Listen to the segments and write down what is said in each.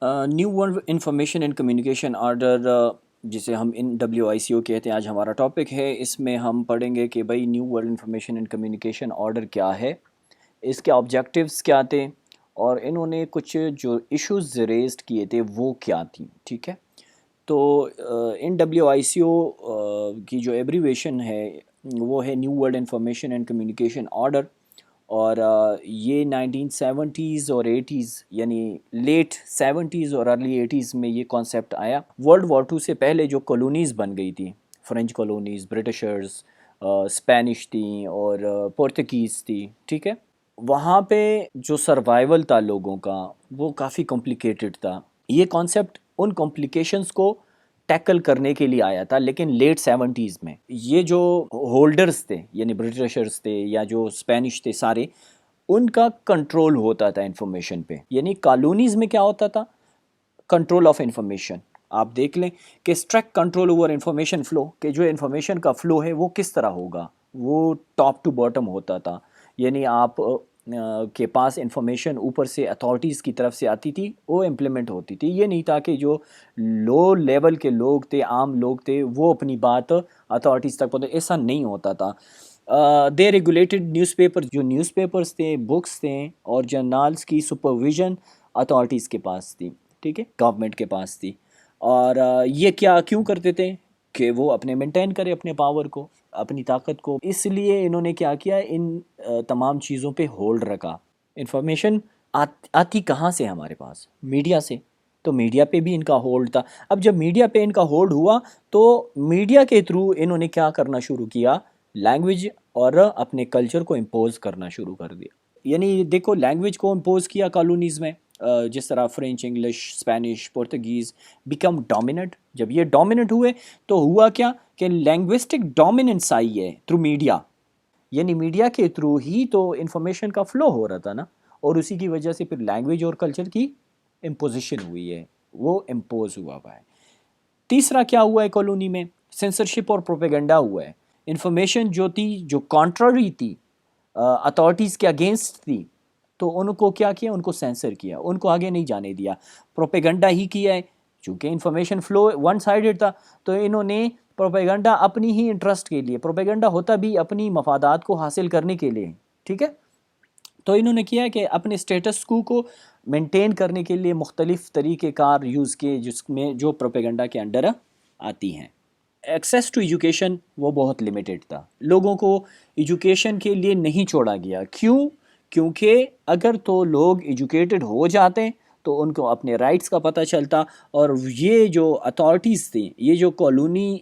New world information and communication order, جسے ہم WICO کہتے ہیں، آج ہمارا ٹاپک ہے۔ اس میں ہم پڑھیں گے کہ بھائی new world information and communication order کیا ہے، اس کے آبجیکٹیوز کیا تھے، اور انہوں نے کچھ جو ایشوز ریزڈ کیے تھے وہ کیا تھیں، ٹھیک ہے۔ تو WICO کی جو ایبریویشن ہے وہ ہے new world information and communication order, اور یہ 1970s اور 80s، یعنی لیٹ 70s اور ارلی 80s میں یہ کانسیپٹ آیا۔ ورلڈ وار 2 سے پہلے جو کالونیز بن گئی تھی، فرینچ کالونیز، برٹشرز، اسپینش تھیں اور پرتگیز تھی، ٹھیک ہے، وہاں پہ جو سروائیول تھا لوگوں کا وہ کافی کمپلیکیٹڈ تھا۔ یہ کانسیپٹ ان کمپلیکیشنز کو ٹیکل کرنے کے لیے آیا تھا، لیکن لیٹ 70s میں یہ جو ہولڈرز تھے، یعنی برٹشرز تھے یا جو اسپینش تھے، سارے ان کا کنٹرول ہوتا تھا انفارمیشن پہ۔ یعنی کالونیز میں کیا ہوتا تھا؟ Control of information. آپ دیکھ لیں کہ strict control over information flow, کہ جو انفارمیشن کا فلو ہے وہ کس طرح ہوگا، وہ ٹاپ ٹو باٹم ہوتا تھا۔ یعنی آپ کے پاس انفارمیشن اوپر سے اتھارٹیز کی طرف سے آتی تھی، وہ امپلیمنٹ ہوتی تھی۔ یہ نہیں تھا کہ جو لو لیول کے لوگ تھے، عام لوگ تھے، وہ اپنی بات اتھارٹیز تک پہنچے، ایسا نہیں ہوتا تھا۔ دے ریگولیٹڈ نیوز پیپر، جو نیوز پیپرز تھے، بکس تھے اور جرنالز کی سپرویژن اتھارٹیز کے پاس تھی، ٹھیک ہے، گورنمنٹ کے پاس تھی۔ اور یہ کیوں کرتے تھے کہ وہ اپنے مینٹین کرے اپنے پاور کو، اپنی طاقت کو۔ اس لیے انہوں نے کیا کیا، ان تمام چیزوں پہ ہولڈ رکھا۔ انفارمیشن آتی کہاں سے ہمارے پاس؟ میڈیا سے، تو میڈیا پہ بھی ان کا ہولڈ تھا۔ اب جب میڈیا پہ ان کا ہولڈ ہوا تو میڈیا کے تھرو انہوں نے کیا کرنا شروع کیا، لینگویج اور اپنے کلچر کو امپوز کرنا شروع کر دیا۔ یعنی دیکھو، لینگویج کو امپوز کیا کالونیز میں، جس طرح French, English, Spanish, Portuguese become dominant. جب یہ ڈومیننٹ ہوئے تو ہوا کیا کہ لینگوسٹک ڈومیننس آئی ہے تھرو میڈیا۔ یعنی میڈیا کے تھرو ہی تو انفارمیشن کا فلو ہو رہا تھا نا، اور اسی کی وجہ سے پھر لینگویج اور کلچر کی امپوزیشن ہوئی ہے، وہ امپوز ہوا ہے۔ تیسرا کیا ہوا ہے کالونی میں؟ سینسرشپ اور پروپیگنڈا ہوا ہے۔ انفارمیشن جو تھی، جو کانٹرری تھی، اتھارٹیز کے اگینسٹ تھی، تو ان کو کیا کیا، ان کو سینسر کیا، ان کو آگے نہیں جانے دیا۔ پروپیگنڈا ہی کیا ہے، چونکہ انفارمیشن فلو ون سائیڈڈ تھا، تو انہوں نے پروپیگنڈا اپنی ہی انٹرسٹ کے لیے، پروپیگنڈا ہوتا بھی اپنی مفادات کو حاصل کرنے کے لیے، ٹھیک ہے، تو انہوں نے کیا کہ اپنے سٹیٹس کو مینٹین کرنے کے لیے مختلف طریقہ کار یوز کیے، جس میں جو پروپیگنڈا کے انڈر آتی ہیں۔ ایکسیس ٹو ایجوکیشن وہ بہت لیمیٹڈ تھا، لوگوں کو ایجوکیشن کے لیے نہیں چھوڑا گیا۔ کیوں؟ کیونکہ اگر تو لوگ ایجوکیٹڈ ہو جاتے تو ان کو اپنے رائٹس کا پتہ چلتا، اور یہ جو اتھارٹیز تھیں، یہ جو کالونی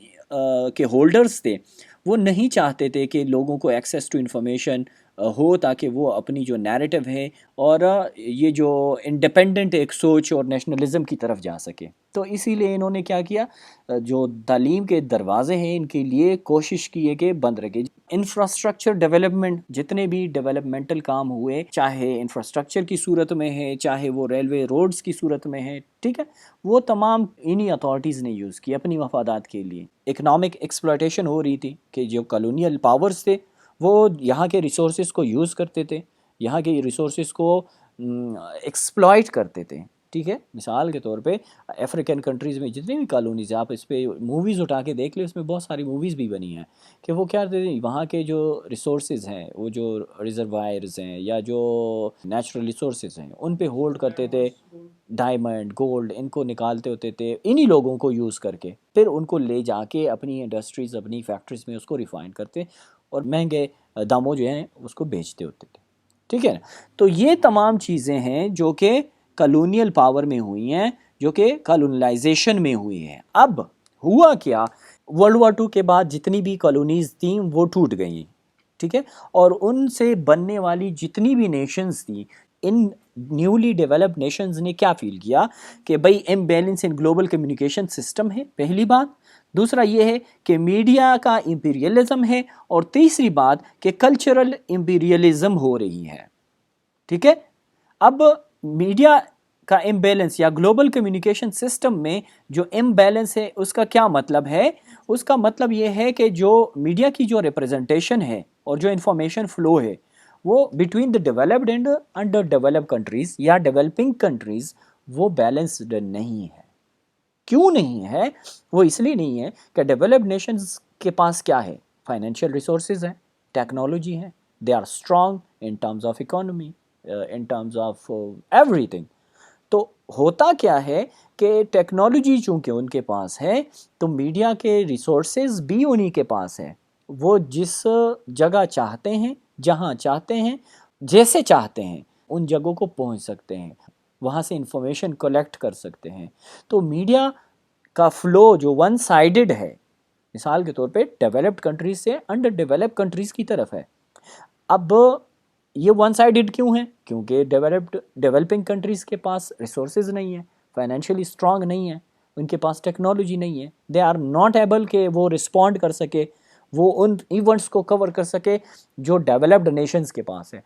کے ہولڈرز تھے، وہ نہیں چاہتے تھے کہ لوگوں کو ایکسیس ٹو انفارمیشن ہو، تاکہ وہ اپنی جو نیریٹو ہے اور یہ جو انڈیپینڈنٹ ایک سوچ اور نیشنلزم کی طرف جا سکے۔ تو اسی لیے انہوں نے کیا کیا، جو تعلیم کے دروازے ہیں ان کے لیے کوشش کی ہے کہ بند رکھے۔ انفراسٹرکچر ڈیولپمنٹ، جتنے بھی ڈیولپمنٹل کام ہوئے، چاہے انفراسٹرکچر کی صورت میں ہے، چاہے وہ ریلوے روڈز کی صورت میں ہے، ٹھیک ہے، وہ تمام انہی اتھارٹیز نے یوز کی اپنی مفادات کے لیے۔ اکنامک ایکسپلائٹیشن ہو رہی تھی کہ جو کالونیل پاورز تھے وہ یہاں کے ریسورسز کو یوز کرتے تھے، یہاں کے ریسورسز کو ایکسپلائٹ کرتے تھے، ٹھیک ہے۔ مثال کے طور پہ افریقن کنٹریز میں جتنی بھی کالونیز ہیں، آپ اس پہ موویز اٹھا کے دیکھ لیں، اس میں بہت ساری موویز بھی بنی ہیں کہ وہ کیا کرتے ہیں، وہاں کے جو ریسورسز ہیں، وہ جو ریزروائرز ہیں یا جو نیچرل ریسورسز ہیں، ان پہ ہولڈ کرتے تھے، ڈائمنڈ، گولڈ، ان کو نکالتے ہوتے تھے انہی لوگوں کو یوز کر کے، پھر ان کو لے جا کے اپنی انڈسٹریز، اپنی فیکٹریز میں اس کو ریفائن کرتے اور مہنگے داموں جو ہیں اس کو بیچتے ہوتے تھے، ٹھیک ہے نا۔ تو یہ تمام چیزیں ہیں جو کہ کالونیل پاور میں ہوئی ہیں، جو کہ کالونلائزیشن میں ہوئی ہیں۔ اب ہوا کیا، ورلڈ وار 2 کے بعد جتنی بھی کالونیز تھیں وہ ٹوٹ گئیں، ٹھیک ہے، اور ان سے بننے والی جتنی بھی نیشنز تھیں، ان نیولی ڈیولپڈ نیشنز نے کیا فیل کیا کہ بھئی imbalance in global communication system ہے، پہلی بات۔ دوسرا یہ ہے کہ میڈیا کا امپیریلزم ہے، اور تیسری بات کہ کلچرل امپیریلزم ہو رہی ہے، ٹھیک ہے۔ اب میڈیا کا امبیلنس یا گلوبل کمیونیکیشن سسٹم میں جو امبیلنس ہے، اس کا کیا مطلب ہے؟ اس کا مطلب یہ ہے کہ جو میڈیا کی جو ریپرزنٹیشن ہے اور جو انفارمیشن فلو ہے، وہ between the developed and under developed countries یا ڈیولپنگ کنٹریز، وہ بیلنسڈ نہیں ہے. کیوں نہیں ہے؟ وہ اس لیے نہیں ہے کہ ڈیولپڈ نیشنز کے پاس کیا ہے؟ فائنینشیل ریسورسز ہیں، ٹیکنالوجی ہے، they are strong in terms of economy, in terms of everything. تو ہوتا کیا ہے کہ ٹیکنالوجی چونکہ ان کے پاس ہے تو میڈیا کے ریسورسز بھی انہی کے پاس ہے. وہ جس جگہ چاہتے ہیں، جہاں چاہتے ہیں، جیسے چاہتے ہیں ان جگہوں کو پہنچ سکتے ہیں، وہاں سے انفارمیشن کلیکٹ کر سکتے ہیں. تو میڈیا کا فلو جو ون سائیڈڈ ہے، مثال کے طور پہ ڈیولپڈ کنٹریز سے انڈر ڈیولپڈ کنٹریز کی طرف ہے. اب یہ ون سائیڈڈ کیوں ہے؟ کیونکہ ڈیولپنگ کنٹریز کے پاس ریسورسز نہیں ہیں، فائنینشیلی اسٹرانگ نہیں ہیں، ان کے پاس ٹیکنالوجی نہیں ہے، دے آر ناٹ ایبل کہ وہ رسپونڈ کر سکے، وہ ان ایونٹس کو کور کر سکے جو ڈیولپڈ نیشنز کے پاس ہے.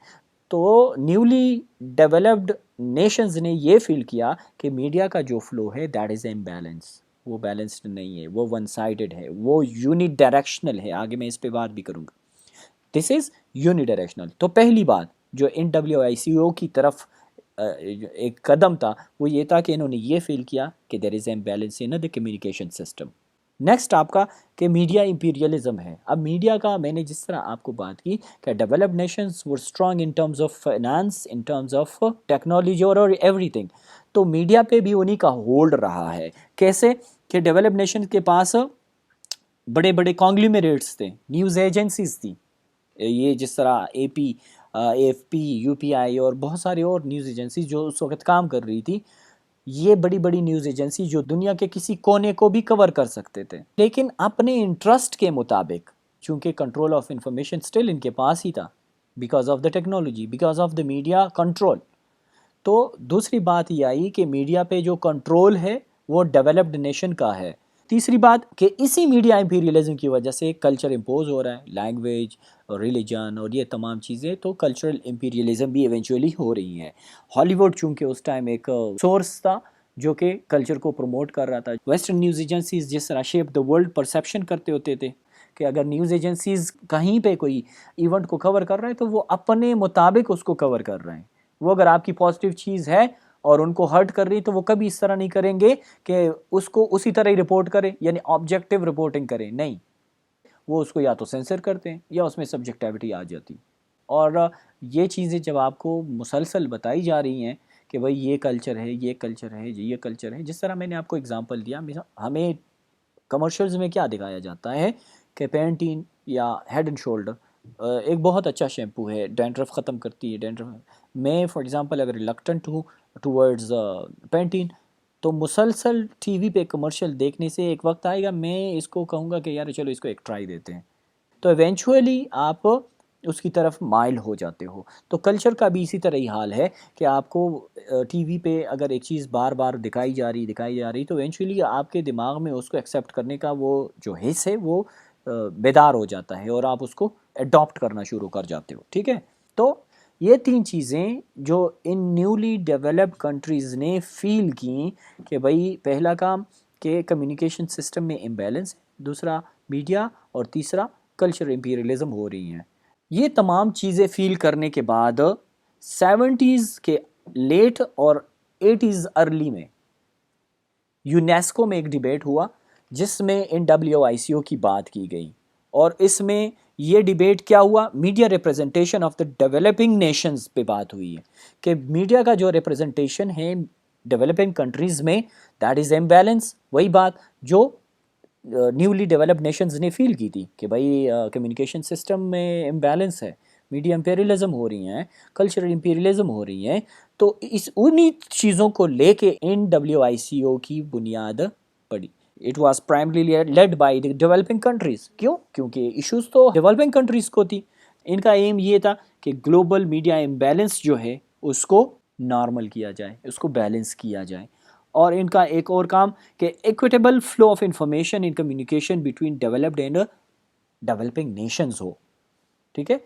تو نیولی ڈیولپڈ نیشنز نے یہ فیل کیا کہ میڈیا کا جو فلو ہے دیٹ از امبیلنس، وہ بیلنسڈ نہیں ہے، وہ ون سائیڈڈ ہے، وہ یونی ڈائریکشنل ہے. آگے میں اس پہ بات بھی کروں گا. دس از یونی ڈائریکشنل. تو پہلی بات جو ان WICO کی طرف ایک قدم تھا وہ یہ تھا کہ انہوں نے یہ فیل کیا کہ there is imbalance in the communication system. Next آپ کا کہ میڈیا امپیریلزم ہے. اب میڈیا کا میں نے جس طرح آپ کو بات کی کہ developed nations were strong in terms of finance, in terms of technology اور ایوری تھنگ. تو میڈیا پہ بھی انہی کا ہولڈ رہا ہے. کیسے کہ ڈیولپڈ نیشن کے پاس بڑے بڑے کانگلیمریٹس تھے، نیوز ایجنسیز تھیں، یہ جس طرح AP AFP UPI اور بہت سارے اور نیوز ایجنسیز جو اس وقت کام کر رہی تھی. یہ بڑی بڑی نیوز ایجنسی جو دنیا کے کسی کونے کو بھی کور کر سکتے تھے، لیکن اپنے انٹرسٹ کے مطابق، چونکہ کنٹرول آف انفارمیشن سٹل ان کے پاس ہی تھا because of the technology, because of the media control. تو دوسری بات یہ آئی کہ میڈیا پہ جو کنٹرول ہے وہ ڈیولپڈ نیشن کا ہے. تیسری بات کہ اسی میڈیا امپیریلزم کی وجہ سے کلچر امپوز ہو رہا ہے، لینگویج اور ریلیجن اور یہ تمام چیزیں. تو کلچرل امپیریلزم بھی ایونچولی ہو رہی ہیں. ہالی ووڈ چونکہ اس ٹائم ایک سورس تھا جو کہ کلچر کو پروموٹ کر رہا تھا. ویسٹرن نیوز ایجنسیز جس طرح شیپ دا ورلڈ پرسیپشن کرتے ہوتے تھے کہ اگر نیوز ایجنسیز کہیں پہ کوئی ایونٹ کو کور کر رہے ہیں تو وہ اپنے مطابق اس کو کور کر رہے ہیں. وہ اگر آپ کی پازیٹیو چیز ہے اور ان کو ہرٹ کر رہی تو وہ کبھی اس طرح نہیں کریں گے کہ اس کو اسی طرح ہی رپورٹ کریں، یعنی آبجیکٹیو رپورٹنگ کریں. نہیں، وہ اس کو یا تو سینسر کرتے ہیں یا اس میں سبجیکٹیوٹی آ جاتی. اور یہ چیزیں جب آپ کو مسلسل بتائی جا رہی ہیں کہ بھئی یہ کلچر ہے، یہ کلچر ہے، یہ کلچر ہے، جس طرح میں نے آپ کو اگزامپل دیا، ہمیں کمرشلز میں کیا دکھایا جاتا ہے کہ پینٹین یا ہیڈ اینڈ شولڈر ایک بہت اچھا شیمپو ہے، ڈینڈرف ختم کرتی ہے. ڈینڈرف میں فار ایگزامپل اگر ریلکٹنٹ ہوں ٹورڈز پینٹین تو مسلسل ٹی وی پہ کمرشل دیکھنے سے ایک وقت آئے گا میں اس کو کہوں گا کہ یار چلو اس کو ایک ٹرائی دیتے ہیں. تو ایونچولی آپ اس کی طرف مائل ہو جاتے ہو. تو کلچر کا بھی اسی طرح ہی حال ہے کہ آپ کو ٹی وی پہ اگر ایک چیز بار بار دکھائی جا رہی تو ایونچولی آپ کے دماغ میں اس کو ایکسیپٹ کرنے کا وہ جو حص ہے وہ بیدار ہو جاتا ہے اور آپ اس کو اڈاپٹ کرنا شروع کر جاتے ہو. ٹھیک ہے. تو یہ تین چیزیں جو ان نیولی ڈیولپڈ کنٹریز نے فیل کیں کہ بھئی پہلا کام کہ کمیونیکیشن سسٹم میں امبیلنس ہے، دوسرا میڈیا، اور تیسرا کلچر امپیریلزم ہو رہی ہیں. یہ تمام چیزیں فیل کرنے کے بعد 70s کے لیٹ اور 80s ارلی میں یونیسکو میں ایک ڈیبیٹ ہوا جس میں ان WICO کی بات کی گئی. اور اس میں یہ ڈیبیٹ کیا ہوا؟ Media representation of the developing nations پہ بات ہوئی ہے کہ میڈیا کا جو ریپرزنٹیشن ہے ڈیولپنگ کنٹریز میں دیٹ از امبیلنس. وہی بات جو نیولی ڈیولپڈ نیشنز نے فیل کی تھی کہ بھائی کمیونیکیشن سسٹم میں امبیلنس ہے، میڈیا امپیریلزم ہو رہی ہیں، کلچرل امپیریلزم ہو رہی ہیں. تو انہی چیزوں کو لے کے ان WICO کی بنیاد پڑی. It was primarily led by the developing countries. کیوں؟ کیونکہ ایشوز تو ڈیولپنگ کنٹریز کو تھی. ان کا ایم یہ تھا کہ گلوبل میڈیا امبیلنس جو ہے اس کو نارمل کیا جائے، اس کو بیلنس کیا جائے. اور ان کا ایک اور کام کہ equitable flow of information in communication between developed and developing nations ہو. ٹھیک ہے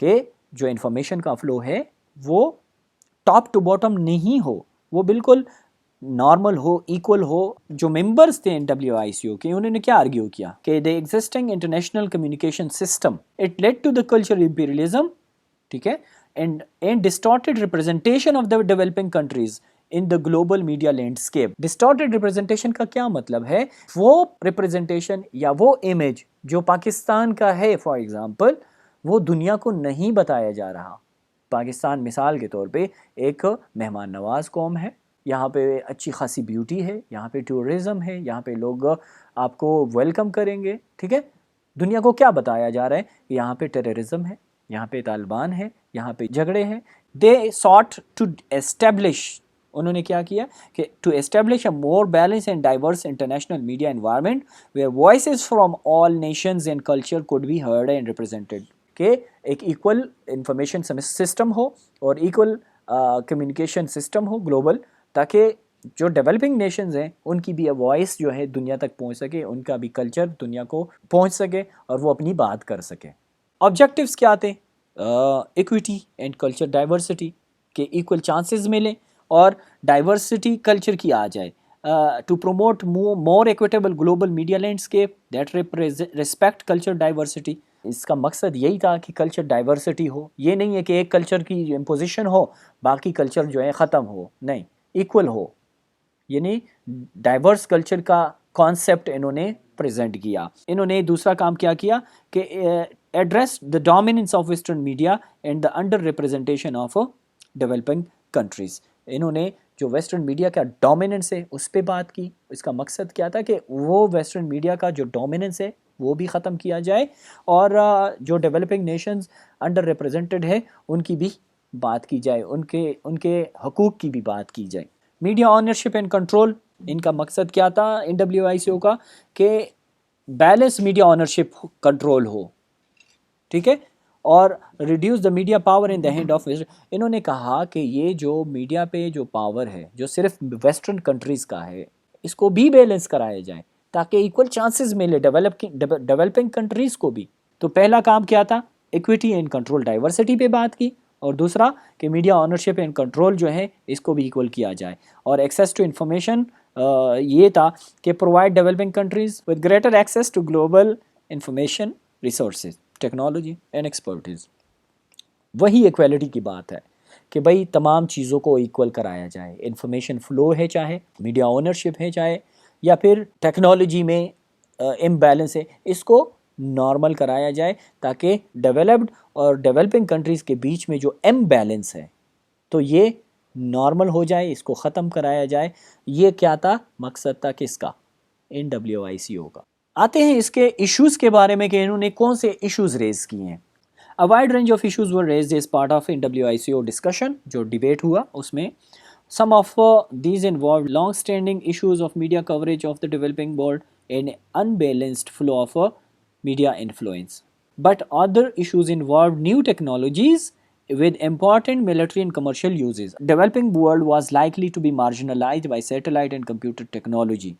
کہ جو انفارمیشن کا فلو ہے وہ ٹاپ ٹو باٹم نہیں ہو، وہ بالکل نارمل ہو، ایکول ہو. جو ممبرز تھے WICO کے انہوں نے کیا آرگیو کیا کہ the existing international communication system it led to the cultural imperialism. ٹھیک ہے. and distorted representation of the developing countries in the global media landscape. Distorted representation کا کیا مطلب ہے؟ وہ representation یا وہ image جو پاکستان کا ہے فار ایگزامپل وہ دنیا کو نہیں بتایا جا رہا. پاکستان مثال کے طور پہ ایک مہمان نواز قوم ہے، یہاں پہ اچھی خاصی بیوٹی ہے، یہاں پہ ٹورزم ہے، یہاں پہ لوگ آپ کو ویلکم کریں گے، ٹھیک ہے. دنیا کو کیا بتایا جا رہا ہے کہ یہاں پہ ٹیررزم ہے، یہاں پہ طالبان ہے، یہاں پہ جھگڑے ہیں. دے sought to establish، انہوں نے کیا کیا کہ to establish a more balanced and diverse international media environment where voices from all nations and culture could be heard and represented. کہ ایک ایکول انفارمیشن سسٹم ہو اور ایکول کمیونیکیشن سسٹم ہو global, تاکہ جو ڈیولپنگ نیشنز ہیں ان کی بھی voice جو ہے دنیا تک پہنچ سکے، ان کا بھی کلچر دنیا کو پہنچ سکے اور وہ اپنی بات کر سکے. آبجیکٹیوز کیا تھے؟ ایکویٹی اینڈ کلچر ڈائیورسٹی، کہ ایکول چانسز ملیں اور ڈائیورسٹی کلچر کی آ جائے. To promote more equitable global media landscape that respect culture diversity. اس کا مقصد یہی تھا کہ کلچر ڈائیورسٹی ہو. یہ نہیں ہے کہ ایک کلچر کی امپوزیشن ہو باقی کلچر جو ہے ختم ہو، نہیں، ایکول ہو. یعنی ڈائیورس کلچر کا کانسیپٹ انہوں نے پریزنٹ کیا. انہوں نے دوسرا کام کیا کیا کہ address the dominance of western media and the under representation of developing countries. انہوں نے جو ویسٹرن میڈیا کا ڈومیننس ہے اس پہ بات کی. اس کا مقصد کیا تھا کہ وہ ویسٹرن میڈیا کا جو ڈومیننس ہے وہ بھی ختم کیا جائے اور جو ڈیولپنگ نیشنز انڈر ریپرزنٹڈ ہے ان کی بھی بات کی جائے، ان کے حقوق کی بھی بات کی جائے. میڈیا آنرشپ اینڈ کنٹرول، ان کا مقصد کیا تھا NWICO کا کہ بیلنس میڈیا آنرشپ کنٹرول ہو، ٹھیک ہے، اور reduce the media power in the hand of western. انہوں نے کہا کہ یہ جو میڈیا پہ جو پاور ہے جو صرف ویسٹرن کنٹریز کا ہے اس کو بھی بیلنس کرایا جائے تاکہ ایکول چانسز ملے ڈیولپنگ کنٹریز کو بھی. تو پہلا کام کیا تھا؟ ایکویٹی اینڈ کنٹرول ڈائیورسٹی پہ بات کی، اور دوسرا کہ میڈیا آنرشپ اینڈ کنٹرول جو ہے اس کو بھی ایکول کیا جائے. اور ایکسیس ٹو انفارمیشن یہ تھا کہ provide developing countries with greater access to global information resources, technology and expertise. وہی ایکویلٹی کی بات ہے کہ بھائی تمام چیزوں کو ایکول کرایا جائے. انفارمیشن فلو ہے، چاہے میڈیا اونرشپ ہے، چاہے یا پھر ٹیکنالوجی میں امبیلنس ہے، اس کو نارمل کرایا جائے تاکہ ڈیولپڈ اور ڈیولپنگ کنٹریز کے بیچ میں جو امبیلنس ہے تو یہ نارمل ہو جائے، اس کو ختم کرایا جائے. یہ کیا تھا؟ مقصد تھا کس کا؟ NWICO کا. آتے ہیں اس کے ایشوز کے بارے میں کہ انہوں نے کون سے ایشوز ریز کیے ہیں. A wide range of issues were raised as part of NWICO discussion جو ڈیبیٹ ہوا اس میں. Some of these involved long-standing issues of media coverage of the developing world and unbalanced flow of media influence. But other issues involved new technologies with important military and commercial uses. Developing world was likely to be marginalized by satellite and computer technology.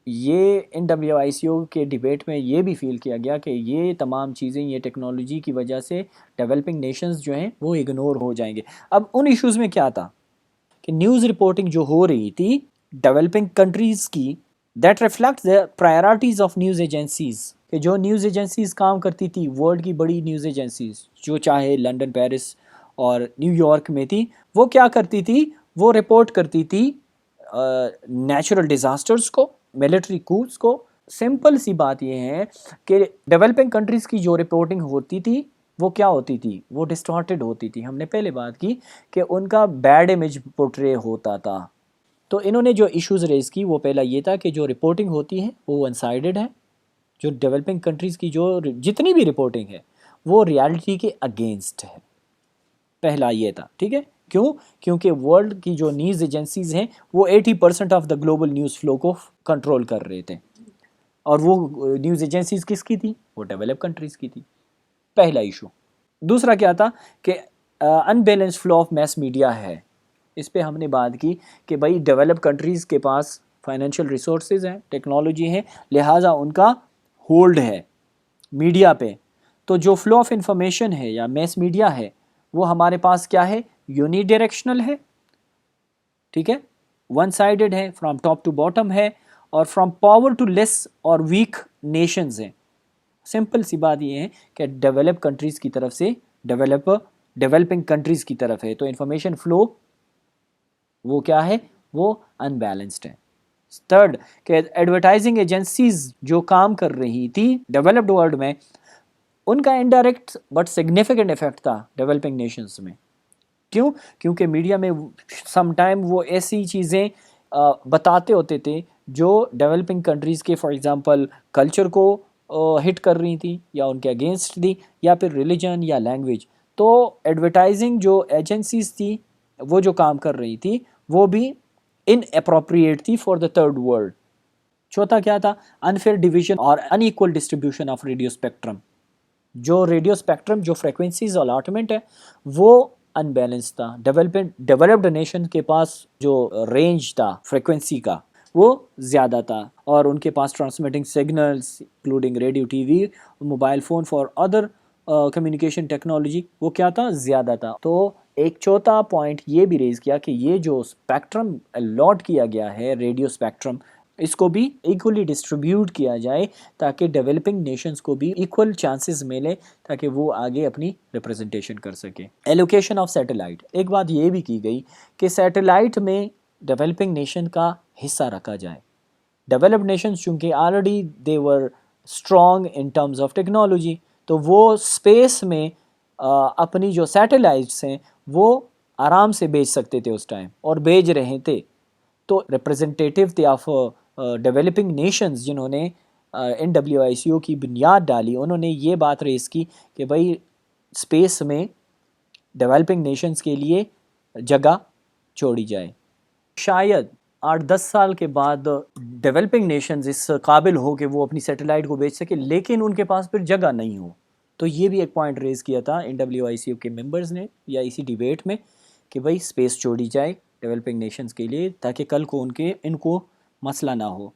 یہ NWICO کے debate میں یہ بھی فیل کیا گیا کہ یہ تمام چیزیں یہ ٹیکنالوجی کی وجہ سے ڈیولپنگ نیشنز جو ہیں وہ اگنور ہو جائیں گے. اب ان ایشوز میں کیا تھا کہ نیوز رپورٹنگ جو ہو رہی تھی ڈیولپنگ کنٹریز کی that reflect the priorities of news agencies, کہ جو نیوز ایجنسیز کام کرتی تھی ورلڈ کی بڑی نیوز ایجنسیز جو چاہے لنڈن، پیرس اور نیو یارک میں تھی، وہ کیا کرتی تھی؟ وہ رپورٹ کرتی تھی نیچرل ڈیزاسٹرز کو، ملٹری کورس کو. سمپل سی بات یہ ہے کہ ڈیولپنگ کنٹریز کی جو رپورٹنگ ہوتی تھی وہ کیا ہوتی تھی؟ وہ ڈسٹارٹیڈ ہوتی تھی. ہم نے پہلے بات کی کہ ان کا بیڈ امیج پورٹرے ہوتا تھا. تو انہوں نے جو ایشوز ریز کی وہ پہلا یہ تھا کہ جو رپورٹنگ ہوتی ہے وہ ون سائیڈڈ ہے. جو ڈیولپنگ کنٹریز کی جو جتنی بھی رپورٹنگ ہے وہ ریالٹی کے اگینسٹ ہے. پہلا یہ تھا، ٹھیک ہے. کیوں؟ کیونکہ ورلڈ کی جو نیوز ایجنسیز ہیں وہ 80% of the global news flu کو کنٹرول کر رہے تھے، اور وہ نیوز ایجنسیز کس کی تھی؟ وہ ڈیولپ کنٹریز کی تھی. پہلا ایشو. دوسرا کیا تھا کہ انبیلنس فلو آف میس میڈیا ہے. اس پہ ہم نے بات کی کہ بھائی ڈیولپ کنٹریز کے پاس فائنینشیل ریسورسز ہیں، ٹیکنالوجی ہے، لہٰذا ان کا ہولڈ ہے میڈیا پہ. تو جو فلو آف انفارمیشن ہے یا میس میڈیا ہے وہ ہمارے پاس کیا ہے؟ یونی ڈائریکشنل ہے، ٹھیک ہے، ون سائیڈڈ ہے، فرام ٹاپ ٹو باٹم ہے، اور فرام پاور ٹو لیس اور ویک نیشنز ہیں. سمپل سی بات یہ ہے کہ ڈیولپ کنٹریز کی طرف سے ڈیولپنگ کنٹریز کی طرف ہے. تو انفارمیشن فلو وہ کیا ہے؟ وہ انبیلنسڈ ہیں. تھرڈ کہ ایڈورٹائزنگ ایجنسیز جو کام کر رہی تھی ڈیولپڈ ورلڈ میں ان کا انڈائریکٹ بٹ سگنیفیکنٹ افیکٹ تھا ڈیولپنگ نیشنز میں. کیوں؟ کیونکہ میڈیا میں سم ٹائم وہ ایسی چیزیں بتاتے ہوتے تھے جو ڈیولپنگ کنٹریز کے فار ایگزامپل کلچر کو ہٹ کر رہی تھی یا ان کے اگینسٹ تھی یا پھر ریلیجن یا لینگویج. تو ایڈورٹائزنگ جو ایجنسیز تھی وہ جو کام کر رہی تھی وہ بھی ان اپروپریٹ تھی فار دا تھرڈ ورلڈ. چوتھا کیا تھا؟ انفیئر ڈویژن اور unequal distribution of radio spectrum. جو ریڈیو اسپیکٹرم جو فریکوینسیز الاٹمنٹ ہے وہ ان بیلنس تھا. ڈیولپڈ نیشن کے پاس جو رینج تھا فریکوینسی کا وہ زیادہ تھا اور ان کے پاس transmitting signals including radio T V mobile phone for other communication technology وہ کیا تھا؟ زیادہ تھا. تو ایک چوتھا پوائنٹ یہ بھی ریز کیا کہ یہ جو اسپیکٹرم الاٹ کیا گیا ہے ریڈیو اسپیکٹرم اس کو بھی ایکولی ڈسٹریبیوٹ کیا جائے تاکہ ڈیولپنگ نیشنز کو بھی ایکول چانسز ملے تاکہ وہ آگے اپنی ریپرزنٹیشن کر سکے. Allocation of satellite. ایک بات یہ بھی کی گئی کہ سیٹلائٹ میں ڈیولپنگ نیشن کا حصہ رکھا جائے. ڈیولپڈ نیشنز چونکہ already they were strong in terms of technology تو وہ اسپیس میں اپنی جو سیٹلائٹس ہیں وہ آرام سے بھیج سکتے تھے اس ٹائم اور بھیج رہے تھے. تو ریپرزنٹیٹیو تھے آف ڈیولپنگ نیشنز جنہوں نے NWICO کی بنیاد ڈالی انہوں نے یہ بات ریز کی کہ بھائی اسپیس میں ڈیولپنگ نیشنز کے لیے جگہ چھوڑی جائے. شاید 8-10 سال کے بعد ڈیولپنگ نیشنز اس قابل ہو کہ وہ اپنی سیٹلائٹ کو بیچ سکے لیکن ان کے پاس پھر جگہ نہیں ہو. تو یہ بھی ایک پوائنٹ ریز کیا تھا NWICO کے ممبرز نے یا اسی ڈیبیٹ میں کہ بھائی اسپیس چھوڑی جائے ڈیولپنگ نیشنز کے لیے تاکہ کل کو ان کو مسئلہ نہ ہو.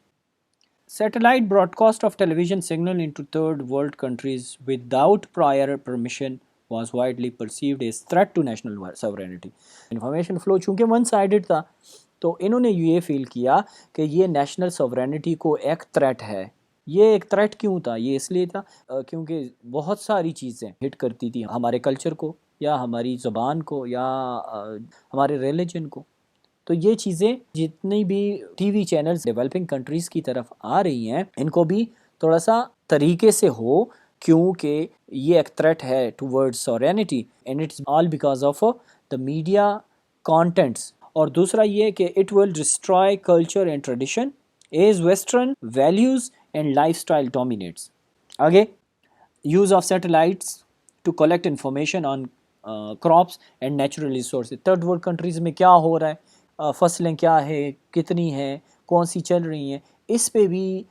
Satellite broadcast of television signal into third world countries without prior permission was widely perceived as threat to national sovereignty. Information flow چونکہ ون سائیڈڈ تھا تو انہوں نے یہ فیل کیا کہ یہ نیشنل سوورینٹی کو ایک تھریٹ ہے. یہ ایک تھریٹ کیوں تھا؟ یہ اس لیے تھا کیونکہ بہت ساری چیزیں ہٹ کرتی تھی ہمارے کلچر کو یا ہماری زبان کو یا ہمارے ریلیجن کو. تو یہ چیزیں جتنی بھی T V channels developing countries کی طرف آ رہی ہیں ان کو بھی تھوڑا سا طریقے سے ہو کیونکہ یہ ایک تھریٹ ہے toward sovereignty and it's all because of the media contents. اور دوسرا یہ کہ it will destroy culture and tradition as western values and lifestyle dominates. آگے use of satellites to collect information on crops and natural resources. Third world countries میں کیا ہو رہا ہے فصلیں کیا ہے کتنی ہیں کون سی چل رہی ہیں اس پہ بھی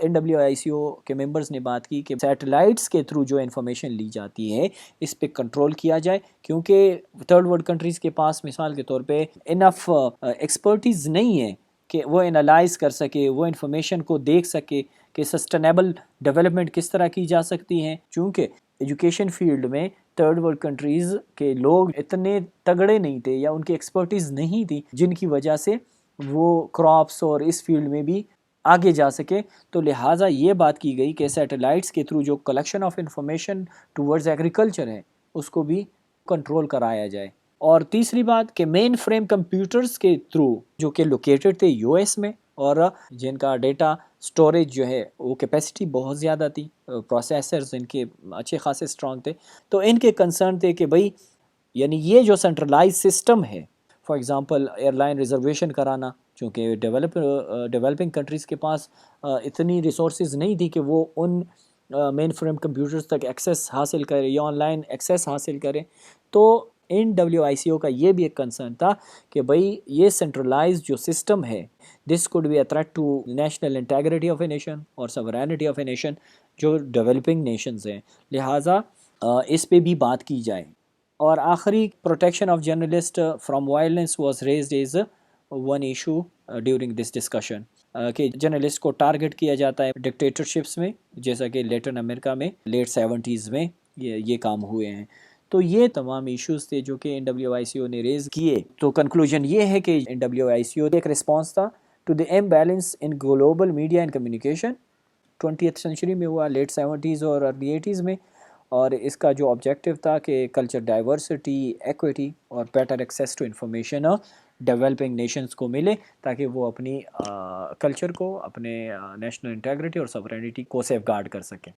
NWICO کے ممبرز نے بات کی کہ سیٹلائٹس کے تھرو جو انفارمیشن لی جاتی ہے اس پہ کنٹرول کیا جائے کیونکہ تھرڈ ورلڈ کنٹریز کے پاس مثال کے طور پہ انف ایکسپرٹیز نہیں ہے کہ وہ انالائز کر سکے وہ انفارمیشن کو دیکھ سکے کہ سسٹینیبل ڈیولپمنٹ کس طرح کی جا سکتی ہیں. چونکہ ایجوکیشن فیلڈ میں تھرڈ ورلڈ کنٹریز کے لوگ اتنے تگڑے نہیں تھے یا ان کی ایکسپرٹیز نہیں تھی جن کی وجہ سے وہ کراپس اور اس فیلڈ میں بھی آگے جا سکے. تو لہٰذا یہ بات کی گئی کہ سیٹلائٹس کے تھرو جو collection of information towards agriculture ہے اس کو بھی کنٹرول کرایا جائے. اور تیسری بات کہ مین فریم کمپیوٹرز کے تھرو جو کہ لوکیٹڈ تھے US میں اور جن کا ڈیٹا سٹوریج جو ہے وہ کیپیسٹی بہت زیادہ تھی پروسیسرز ان کے اچھے خاصے اسٹرانگ تھے تو ان کے کنسرن تھے کہ بھائی یعنی یہ جو سینٹرلائز سسٹم ہے for example airline reservation کرانا چونکہ ڈیولپنگ کنٹریز کے پاس اتنی ریسورسز نہیں تھی کہ وہ ان مین فریم کمپیوٹرز تک ایکسیس حاصل کرے یا آن لائن ایکسیس حاصل کرے. تو NWICO کا یہ بھی ایک کنسرن تھا کہ بھئی یہ سینٹرلائز جو سسٹم ہے this could be a threat to national integrity of a nation اور سورینٹی آف اے نیشن جو ڈیولپنگ نیشنز ہیں لہٰذا اس پہ بھی بات کی جائے. اور آخری protection of journalist from violence was raised as one issue during this discussion کہ جرنلسٹ کو ٹارگٹ کیا جاتا ہے ڈکٹیٹرشپس میں جیسا کہ لیٹن امریکہ میں لیٹ 70s میں یہ کام ہوئے ہیں. تو یہ تمام ایشوز تھے جو کہ NWICO نے ریز کیے. تو کنکلوژن یہ ہے کہ NWICO ایک رسپانس تھا to the imbalance in global media and communication 20th century میں ہوا لیٹ 70s اور ارلی 80s میں اور اس کا جو آبجیکٹیو تھا کہ کلچر ڈائیورسٹی ایکویٹی اور better access to information developing nations کو ملے تاکہ وہ اپنی کلچر کو، اپنے نیشنل انٹیگریٹی اور سورینٹی کو سیف گارڈ کر سکیں.